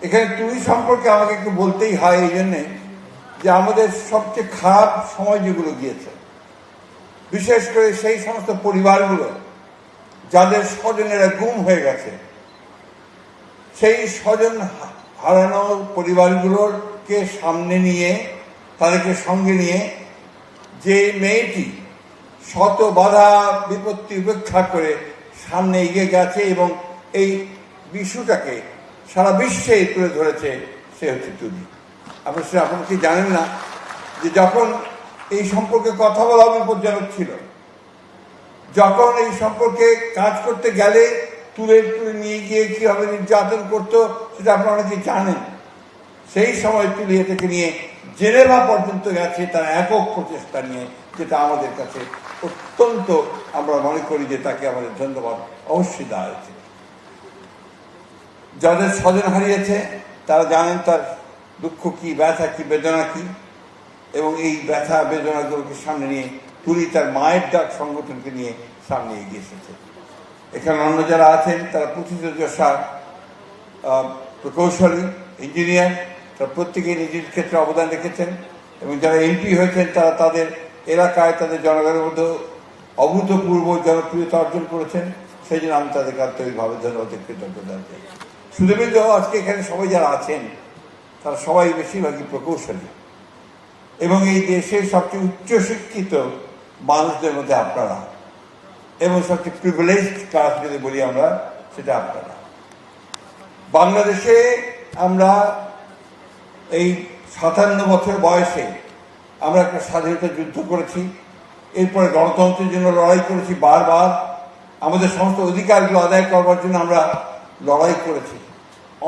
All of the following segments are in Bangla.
এখানে তুলি সম্পর্কে আমাকে একটু বলতেই হয় এই জন্যে যে আমাদের সবচেয়ে খারাপ সময় যেগুলো গিয়েছে, বিশেষ করে সেই সমস্ত পরিবারগুলো যাদের স্বজনেরা গুম হয়ে গেছে, সেই স্বজন হারানো পরিবারগুলোকে সামনে নিয়ে, তাদেরকে সঙ্গে নিয়ে যে মেয়েটি শত বাধা বিপত্তি উপেক্ষা করে সামনে এগিয়ে গেছে এবং এই বিষয়টাকে সারা বিশ্বে তুলে ধরেছে, সে হচ্ছে তুলি। আপনারা কি জানেন না যে যখন এই সম্পর্কে কথা বলা বিপজ্জনক ছিল, যখন এই সম্পর্কে কাজ করতে গেলে তুলে নিয়ে গিয়ে কীভাবে নির্যাতন করতো সেটা আপনারা অনেকে জানেন। সেই সময় তুলি থেকে নিয়ে জেনেভা পর্যন্ত গেছে তার একক প্রচেষ্টা নিয়ে, যেটা আমাদের কাছে অত্যন্ত, আমরা মনে করি যে তাকে আমাদের ধন্যবাদ অবশ্যই দেওয়া হয়েছে। যাদের স্বজন হারিয়েছে তারা জানেন তার দুঃখ কি, ব্যথা কি, বেদনা কি, এবং এই ব্যথা বেদনাগুলোকে সামনে নিয়ে তুলি তার মায়ের ডাক সংগঠনকে নিয়ে সামনে এগিয়ে এসেছে। এখানে অন্য যারা আছেন তারা প্রথিতযশা প্রকৌশলী, ইঞ্জিনিয়ার, তারা প্রত্যেকেই নিজের ক্ষেত্রে অবদান রেখেছেন, এবং যারা এমপি হয়েছেন তারা তাদের এলাকায় তাদের জনগণের মধ্যে অভূতপূর্ব জনপ্রিয়তা অর্জন করেছেন। সেই জন্য আমি তাদেরকে আন্তরিকভাবে ধন্যবাদ, কৃতজ্ঞতা জানাই। শুধুমাত্র আজকে এখানে সবাই যারা আছেন তারা সবাই বেশিরভাগই প্রকৌশলী, এবং এই দেশের সবচেয়ে উচ্চশিক্ষিত মানুষদের মধ্যে আপনারা, এবং সবচেয়ে প্রিভিলেজড ক্লাস যদি বলি আমরা, সেটা আপনারা। বাংলাদেশে আমরা এই 57 বছর বয়সে আমরা একটা স্বাধীনতা যুদ্ধ করেছি, এরপরে গণতন্ত্রের জন্য লড়াই করেছি বারবার, আমাদের সমস্ত অধিকারগুলো আদায় করবার জন্য আমরা লড়াই করেছি,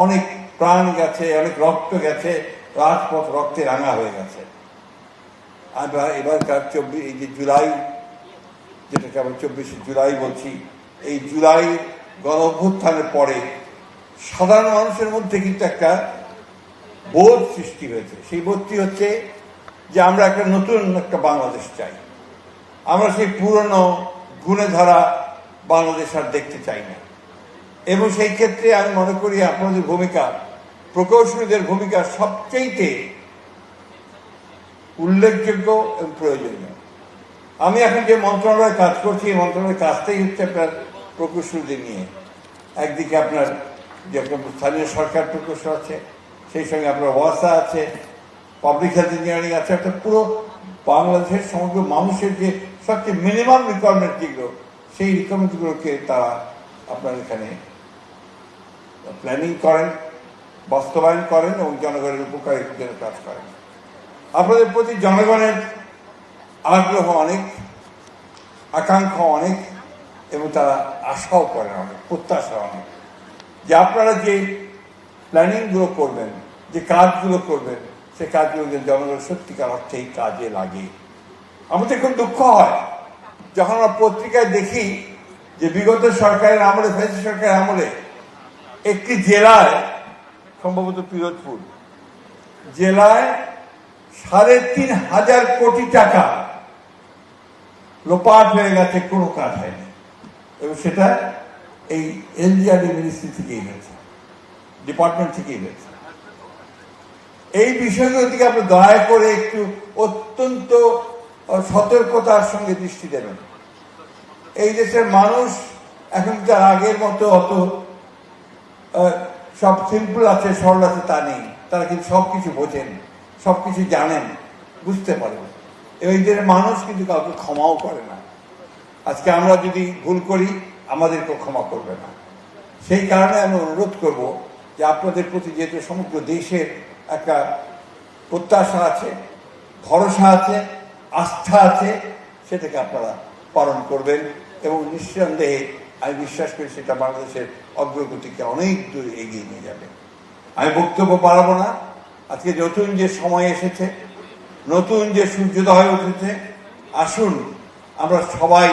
অনেক প্রাণ গেছে, অনেক রক্ত গেছে, রাজপথ রক্তে রাঙা হয়ে গেছে। আমরা এবারকার এই যে জুলাই, যেটাকে আমরা 24শে জুলাই বলছি, এই জুলাই গণ অভ্যুত্থানের পরে সাধারণ মানুষের মধ্যে কিন্তু একটা বোধ সৃষ্টি হয়েছে। সেই বোধটি হচ্ছে যে আমরা একটা নতুন একটা বাংলাদেশ চাই, আমরা সেই পুরনো গুণে ধরা বাংলাদেশ আর দেখতে চাই না। এবং সেই ক্ষেত্রে আমি মনে করি আপনাদের ভূমিকা, প্রকৌশলীদের ভূমিকা সবচেয়ে উল্লেখযোগ্য এবং প্রয়োজনীয়। আমি এখন যে মন্ত্রণালয়ে কাজ করছি, এই মন্ত্রণালয়ের কাজটাই হচ্ছে আপনার প্রকৌশলীদের নিয়ে। একদিকে আপনার যে স্থানীয় সরকার প্রকৌশল আছে, সেই সঙ্গে আপনার ওয়াসা আছে, পাবলিক হেলথ ইঞ্জিনিয়ারিং আছে, অর্থাৎ পুরো বাংলাদেশের সমগ্র মানুষের যে সবচেয়ে মিনিমাম রিকোয়ারমেন্ট যেগুলো, সেই রিকোয়ারমেন্টগুলোকে তারা আপনার এখানে প্ল্যানিং করেন, বাস্তবায়ন করেন এবং জনগণের উপকারের জন্য কাজ করেন। আপনাদের প্রতি জনগণের আগ্রহ অনেক, আকাঙ্ক্ষা অনেক, এবং তারা আশাও করেন অনেক, প্রত্যাশা অনেক, যে আপনারা যে প্ল্যানিংগুলো করবেন, যে কাজগুলো করবেন, সে কাজগুলো জনগণের সত্যিকার অর্থেই কাজে লাগে। আমাদের খুব দুঃখ হয় যখন আমরা পত্রিকায় দেখি যে বিগত সরকারের আমলে, ফ্যাসিস্ট সরকারের আমলে একটি জেলায়, সম্ভবত পিরোজপুর জেলায় ৩,৫০০ কোটি টাকা লোপাট হয়ে গেছে, কোনো কাজ হয়নি, এবং সেটা এই এলজিআরডি মিনিস্ট্রি থেকেই হয়েছে, ডিপার্টমেন্ট থেকেই হয়েছে। এই বিষয়গুলোর দিকে আপনি দয়া করে একটু অত্যন্ত সতর্কতার সঙ্গে দৃষ্টি দেবেন। এই দেশের মানুষ এখন তার আগের মতো অত সব সিম্পল আছে, সরল আছে তা নেই। তারা কিন্তু সবকিছু বোঝেন, সবকিছু জানেন, বুঝতে পারেন। এই দেশের মানুষ কিন্তু কাউকে ক্ষমাও করে না। আজকে আমরা যদি ভুল করি, আমাদেরকেও ক্ষমা করবে না। সেই কারণে আমি অনুরোধ করব যে আপনাদের প্রতি যেহেতু সমগ্র দেশের একটা প্রত্যাশা আছে, ভরসা আছে, আস্থা আছে, সেটাকে আপনারা পালন করবেন, এবং নিঃসন্দেহে আমি বিশ্বাস করি সেটা বাংলাদেশের অগ্রগতিকে অনেক দূর এগিয়ে নিয়ে যাবে। আমি বক্তব্য বাড়াবো না। আজকে নতুন যে সময় এসেছে, নতুন যে সূর্যোদয় উঠেছে, আসুন আমরা সবাই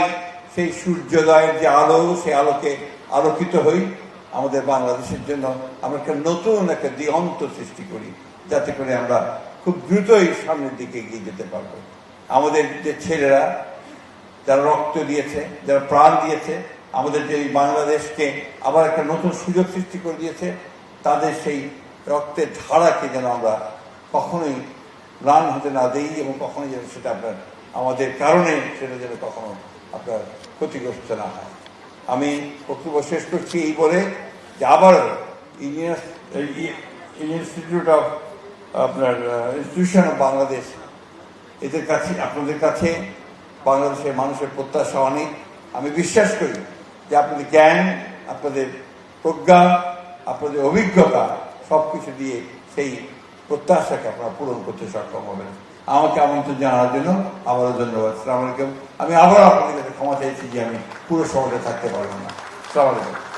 সেই সূর্যোদয়ের যে আলো, সেই আলোকে আলোকিত হই। আমাদের বাংলাদেশের জন্য আমরা একটা নতুন একটা দিগন্ত সৃষ্টি করি, যাতে করে আমরা খুব দ্রুতই সামনের দিকে এগিয়ে যেতে পারবো। আমাদের যে ছেলেরা যারা রক্ত দিয়েছে, যারা প্রাণ দিয়েছে, আমাদের যে বাংলাদেশকে আবার একটা নতুন সুযোগ সৃষ্টি করে দিয়েছে, তাদের সেই রক্তের ধারাকে যেন আমরা কখনোই ম্লান হতে না দিই, এবং কখনোই যেন সেটা আপনার আমাদের কারণে সেটা যেন কখনো আপনার ক্ষতিগ্রস্ত না হয়। আমি বক্তব্য শেষ করছি এই বলে যে আবার ইন্ডিয়ান ইনস্টিটিউট অফ আপনার ইনস্টিটিউশন অফ বাংলাদেশ, এদের কাছে আপনাদের কাছে বাংলাদেশের মানুষের প্রত্যাশা অনেক। আমি বিশ্বাস করি যে আপনাদের জ্ঞান, আপনাদের প্রজ্ঞা, আপনাদের অভিজ্ঞতা সব কিছু দিয়ে সেই প্রত্যাশাকে আপনারা পূরণ করতে সক্ষম হবেন। আমাকে আমন্ত্রণ জানার জন্য আবারও ধন্যবাদ। আসসালামু আলাইকুম। আমি আবারও আপনাদের কাছে ক্ষমা চাইছি যে আমি পুরো শহরে থাকতে পারবো না। আসসালামু আলাইকুম।